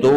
2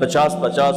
50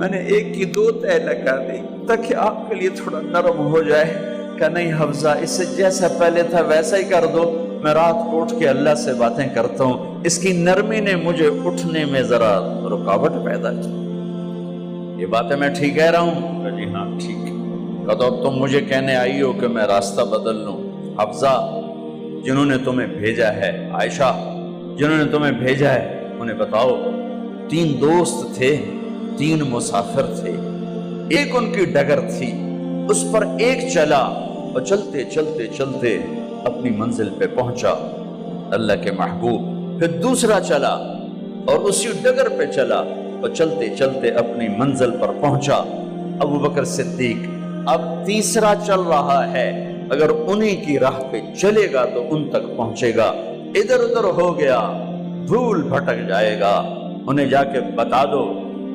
میں نے ایک کی 2 تہ لگا دی تاکہ آپ کے لیے تھوڑا نرم ہو جائے۔ کہ نہیں حفظہ، اس سے جیسا پہلے تھا ویسا ہی کر دو، میں رات کو اٹھ کے اللہ سے باتیں کرتا ہوں، اس کی نرمی نے مجھے اٹھنے میں ذرا رکاوٹ پیدا کی۔ یہ باتیں میں ٹھیک کہہ رہا ہوں؟ کہ جی ہاں ٹھیک ہے۔ کہ تو اب تم مجھے کہنے آئی ہو کہ میں راستہ بدل لوں؟ حفظہ، جنہوں نے تمہیں بھیجا ہے، عائشہ جنہوں نے تمہیں بھیجا ہے، انہیں بتاؤ 3 دوست تھے، 3 مسافر تھے، ایک ان کی ڈگر تھی، اس پر ایک چلا اور چلتے چلتے چلتے اپنی منزل پہ پہنچا اللہ کے محبوب، پھر دوسرا چلا اور اسی ڈگر پہ چلا اور چلتے چلتے اپنی منزل پر پہنچا ابو بکر صدیق۔ اب تیسرا چل رہا ہے، اگر انہی کی راہ پہ چلے گا تو ان تک پہنچے گا، ادھر ادھر ہو گیا بھول بھٹک جائے گا۔ انہیں جا کے بتا دو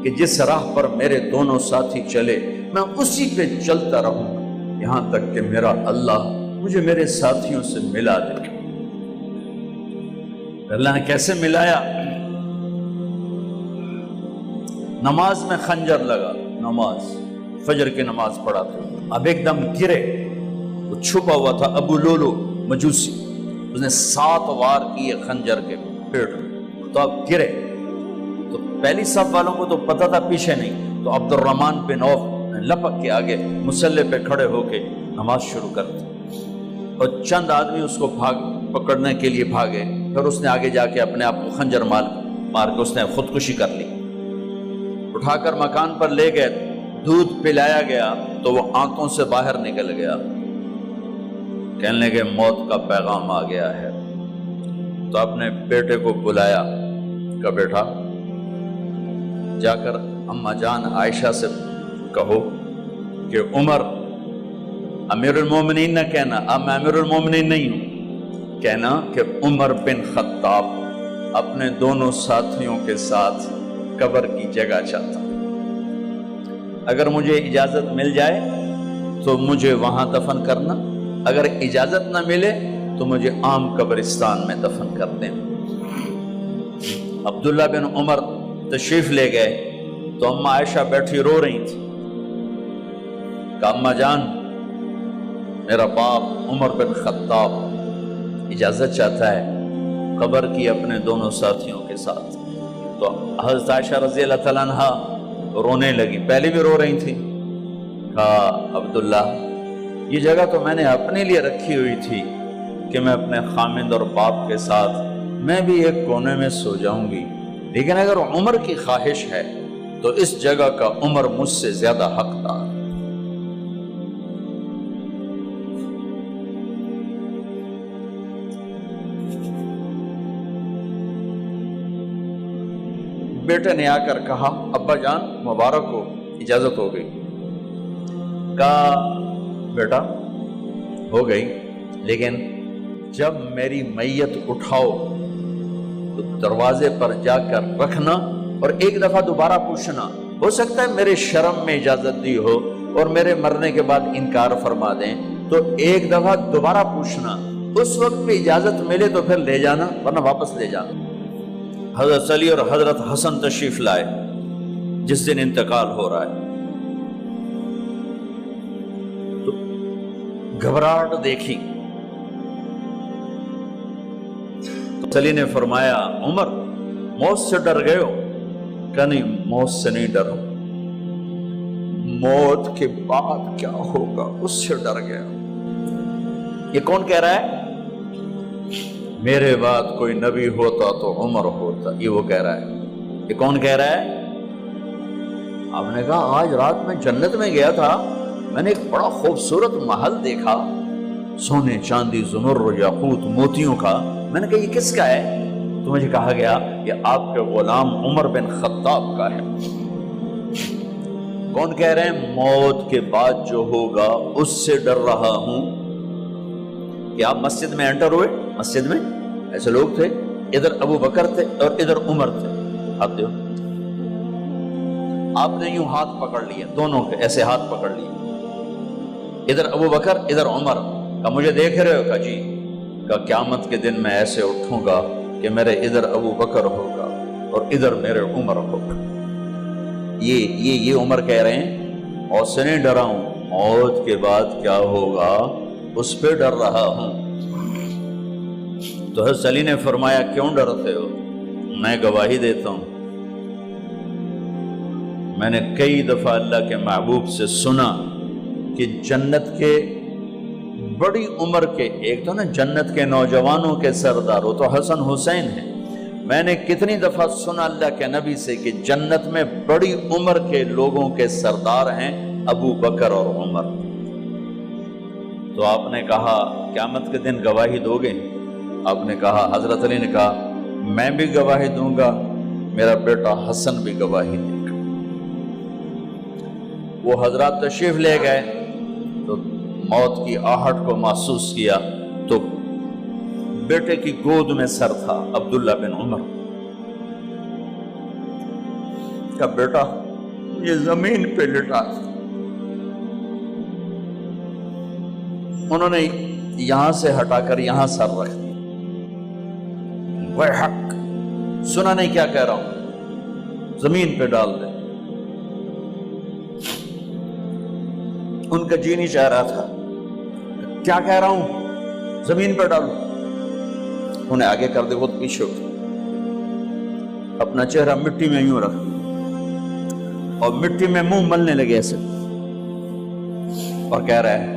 کہ جس راہ پر میرے دونوں ساتھی چلے میں اسی پہ چلتا رہوں یہاں تک کہ میرا اللہ مجھے میرے ساتھیوں سے ملا دے۔ اللہ نے کیسے ملایا؟ نماز میں خنجر لگا، نماز فجر کی نماز پڑھا تھا، اب ایک دم گرے، وہ چھپا ہوا تھا ابو لولو مجوسی، اس نے 7 وار کیے خنجر کے پیٹ میں، تو اب گرے تو پہلی صف والوں کو تو پتہ تھا، پیچھے نہیں، تو عبد الرحمن بن عوف لپک کے آگے مصلی پہ کھڑے ہو کے نماز شروع کر دی، اور چند آدمی اس کو پکڑنے کے لیے بھاگے، پھر اس نے آگے جا کے اپنے آپ کو خنجر مار کے اس نے خودکشی کر لی۔ اٹھا کر مکان پر لے گئے، دودھ پلایا گیا تو وہ آنتوں سے باہر نکل گیا، کہنے لگے موت کا پیغام آ گیا ہے۔ تو اپنے بیٹے کو بلایا کہ بیٹا جا کر اماں جان عائشہ سے کہو کہ عمر امیر المومنین نہ کہنا، اب میں امیر المومنین نہیں ہوں، کہنا کہ عمر بن خطاب اپنے دونوں ساتھیوں کے ساتھ قبر کی جگہ چاہتا، اگر مجھے اجازت مل جائے تو مجھے وہاں دفن کرنا، اگر اجازت نہ ملے تو مجھے عام قبرستان میں دفن کر دیں۔ عبداللہ بن عمر تشریف لے گئے تو اماں عائشہ بیٹھی رو رہی تھی کہ اماں جان میرا باپ عمر بن خطاب اجازت چاہتا ہے قبر کی اپنے دونوں ساتھیوں کے ساتھ۔ تو حضرت عائشہ رضی اللہ تعالیٰ عنہ رونے لگی، پہلے بھی رو رہی تھی، کہا عبداللہ یہ جگہ تو میں نے اپنے لیے رکھی ہوئی تھی کہ میں اپنے خامند اور باپ کے ساتھ میں بھی ایک کونے میں سو جاؤں گی، لیکن اگر عمر کی خواہش ہے تو اس جگہ کا عمر مجھ سے زیادہ حقدار۔ بیٹے نے آ کر کہا ابا جان مبارک ہو، اجازت ہو گئی۔ کہا بیٹا ہو گئی، لیکن جب میری میت اٹھاؤ تو دروازے پر جا کر رکھنا اور ایک دفعہ دوبارہ پوچھنا، ہو سکتا ہے میرے شرم میں اجازت دی ہو اور میرے مرنے کے بعد انکار فرما دیں، تو ایک دفعہ دوبارہ پوچھنا، اس وقت پہ اجازت ملے تو پھر لے جانا ورنہ واپس لے جانا۔ حضرت علی اور حضرت حسن تشریف لائے جس دن انتقال ہو رہا ہے، تو گھبراہٹ دیکھی، تو علی نے فرمایا عمر موت سے ڈر گئے ہو؟ کہ نہیں موت سے نہیں ڈرا، موت کے بعد کیا ہوگا اس سے ڈر گیا۔ یہ کون کہہ رہا ہے؟ میرے بعد کوئی نبی ہوتا تو عمر ہوتا، یہ وہ کہہ رہا ہے۔ یہ کون کہہ رہا ہے؟ آپ نے کہا آج رات میں جنت میں گیا تھا، میں نے ایک بڑا خوبصورت محل دیکھا، سونے چاندی زمر یاقوت موتیوں کا، میں نے کہا یہ کس کا ہے؟ تو مجھے کہا گیا یہ آپ کے غلام عمر بن خطاب کا ہے۔ کون کہہ رہے ہیں موت کے بعد جو ہوگا اس سے ڈر رہا ہوں؟ کہ آپ مسجد میں انٹر ہوئے، مسجد میں ایسے لوگ تھے، ادھر ابو بکر تھے اور ادھر عمر تھے، آپ دیو آپ نے یوں ہاتھ پکڑ لیے، دونوں کے ایسے ہاتھ پکڑ لیے، ادھر ابو بکر ادھر عمر، کہ مجھے دیکھ رہے ہو؟ کہ جی۔ کہ قیامت کے دن میں ایسے اٹھوں گا کہ میرے ادھر ابو بکر ہوگا اور ادھر میرے عمر ہوگا۔ یہ عمر کہہ رہے ہیں اور سے نہیں ڈرا ہوں، موت کے بعد کیا ہوگا اس پہ ڈر رہا ہوں۔ تو حضرت علی نے فرمایا کیوں ڈرتے ہو؟ میں گواہی دیتا ہوں، میں نے کئی دفعہ اللہ کے محبوب سے سنا کہ جنت کے بڑی عمر کے، ایک تو نا جنت کے نوجوانوں کے سردار، وہ تو حسن حسین ہیں، میں نے کتنی دفعہ سنا اللہ کے نبی سے کہ جنت میں بڑی عمر کے لوگوں کے سردار ہیں ابو بکر اور عمر۔ تو آپ نے کہا قیامت کے دن گواہی دو گے؟ آپ نے کہا، حضرت علی نے کہا میں بھی گواہی دوں گا، میرا بیٹا حسن بھی گواہی دے گا۔ وہ حضرات تشریف لے گئے تو موت کی آہٹ کو محسوس کیا تو بیٹے کی گود میں سر تھا عبداللہ بن عمر کا بیٹا، یہ زمین پہ لٹا، انہوں نے یہاں سے ہٹا کر یہاں سر رکھ دیا۔ وہ حق سنا نہیں کیا کہہ رہا ہوں، زمین پہ ڈال دے۔ ان کا جی نہیں چاہ رہا تھا، کیا کہہ رہا ہوں، زمین پہ ڈالو۔ انہیں آگے کر دے، خود پیچھے اٹھ، اپنا چہرہ مٹی میں یوں رکھ اور مٹی میں منہ ملنے لگے ایسے، اور کہہ رہا ہے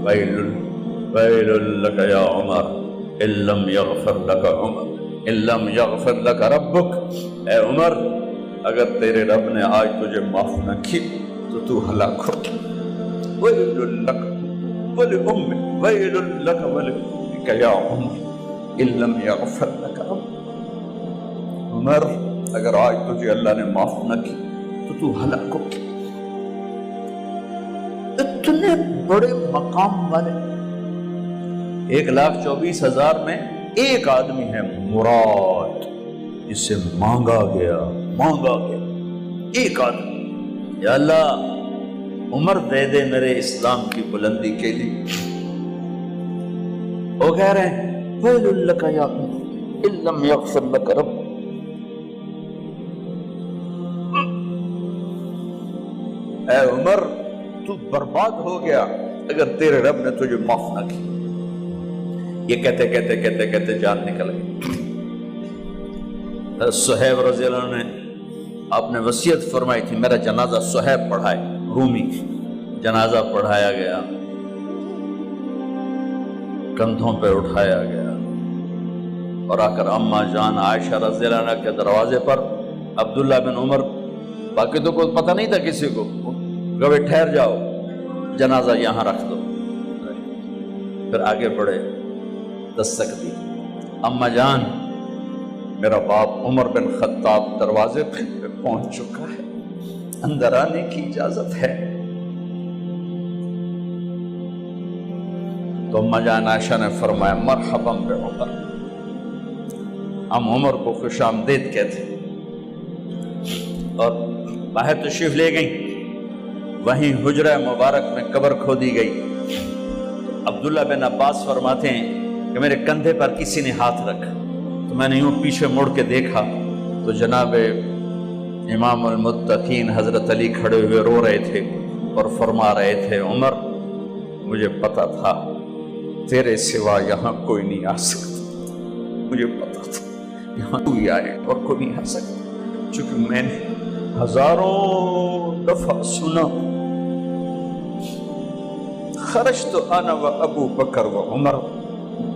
ویل لک یا عمر ان لم یغفر لک عمر ان لم یغفر لک ربک، اے عمر اگر تیرے رب نے آج تجھے معاف نہ کی تو ہلاک ہو۔ ویل لک ولأمک ویل لک ولأمک یا عمر ان لم یغفر لک ربک، عمر اگر آج تجھے اللہ نے معاف نہ کی تو ہلاک ہو۔ اتنے بڑے مقام والے 1,24,000 میں ایک آدمی ہے مراد، جسے مانگا گیا ایک آدمی، یا اللہ عمر دے دے میرے اسلام کی بلندی کے لیے۔ وہ کہہ رہے ہیں ویل لک یا عمر ان لم یغفر لک رب، اے عمر تو برباد ہو گیا اگر تیرے رب نے تجھے معاف نہ کی۔ یہ کہتے کہتے جان نکل گئی۔ صہیب رضی اللہ عنہ نے آپ نے وصیت فرمائی تھی میرا جنازہ صہیب پڑھائے، رومی جنازہ پڑھایا گیا، کندھوں پہ اٹھایا گیا، اور آ کر اماں جان عائشہ رضی اللہ عنہ کے دروازے پر عبداللہ بن عمر، باقی تو کوئی پتہ نہیں تھا کسی کو، کبھی ٹھہر جاؤ جنازہ یہاں رکھ دو، پھر آگے بڑھے، دستک دی، اماں جان میرا باپ عمر بن خطاب دروازے پہ پہنچ چکا ہے، اندر آنے کی اجازت ہے۔ تو اماں جان عائشہ نے فرمایا مرحبا بعمر، ہم عمر کو خوش آمدید کہتے، اور باہر تشریف لے گئیں۔ وہیں حجرہ مبارک میں قبر کھودی گئی۔ عبداللہ بن عباس فرماتے ہیں کہ میرے کندھے پر کسی نے ہاتھ رکھا تو میں نے یوں پیچھے مڑ کے دیکھا تو جناب امام المتقین حضرت علی کھڑے ہوئے رو رہے تھے اور فرما رہے تھے عمر مجھے پتا تھا تیرے سوا یہاں کوئی نہیں آ سکتا، مجھے پتا تھا یہاں تو ہی آئے اور کوئی نہیں آ سکتا، چونکہ میں نے ہزاروں دفعہ سنا خرجت انا و ابو بکر و عمر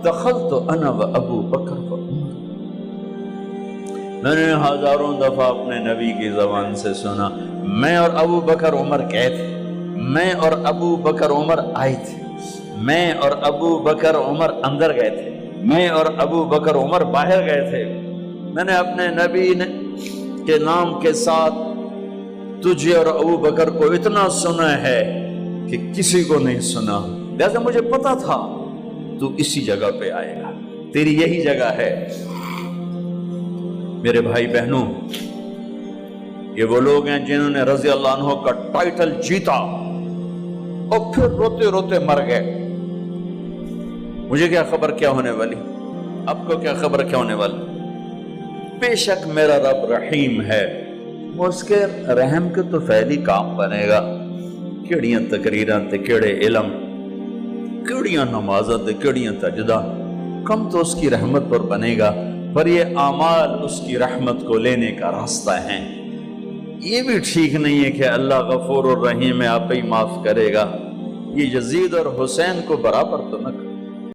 دخلت انا و ابو بکر و عمر، میں نے ہزاروں دفعہ اپنے نبی کی زبان سے سنا میں اور ابو بکر عمر گئے تھے، میں اور ابو بکر عمر آئے تھے، میں اور ابو بکر عمر اندر گئے تھے، میں اور ابو بکر عمر باہر گئے تھے، میں نے اپنے نبی کے نام کے ساتھ تجھے اور ابو بکر کو اتنا سنا ہے کہ کسی کو نہیں سنا، لہذا مجھے پتا تھا تو اسی جگہ پہ آئے گا، تیری یہی جگہ ہے۔ میرے بھائی بہنوں، یہ وہ لوگ ہیں جنہوں نے رضی اللہ عنہ کا ٹائٹل جیتا اور پھر روتے روتے مر گئے۔ مجھے کیا خبر کیا ہونے والی، آپ کو کیا خبر کیا ہونے والی؟ بے شک میرا رب رحیم ہے، اس کے رحم کے تو فعلی کام بنے گا، کیڑیاں تقریراں تے کیڑے علم، کیڑیاں نمازاں تے کیڑیاں تجدہ، کم تو اس کی رحمت پر بنے گا، پر یہ اعمال اس کی رحمت کو لینے کا راستہ ہیں۔ یہ بھی ٹھیک نہیں ہے کہ اللہ غفور الرحیم ہے، آپ ہی معاف کرے گا، یہ یزید اور حسین کو برابر تو نہ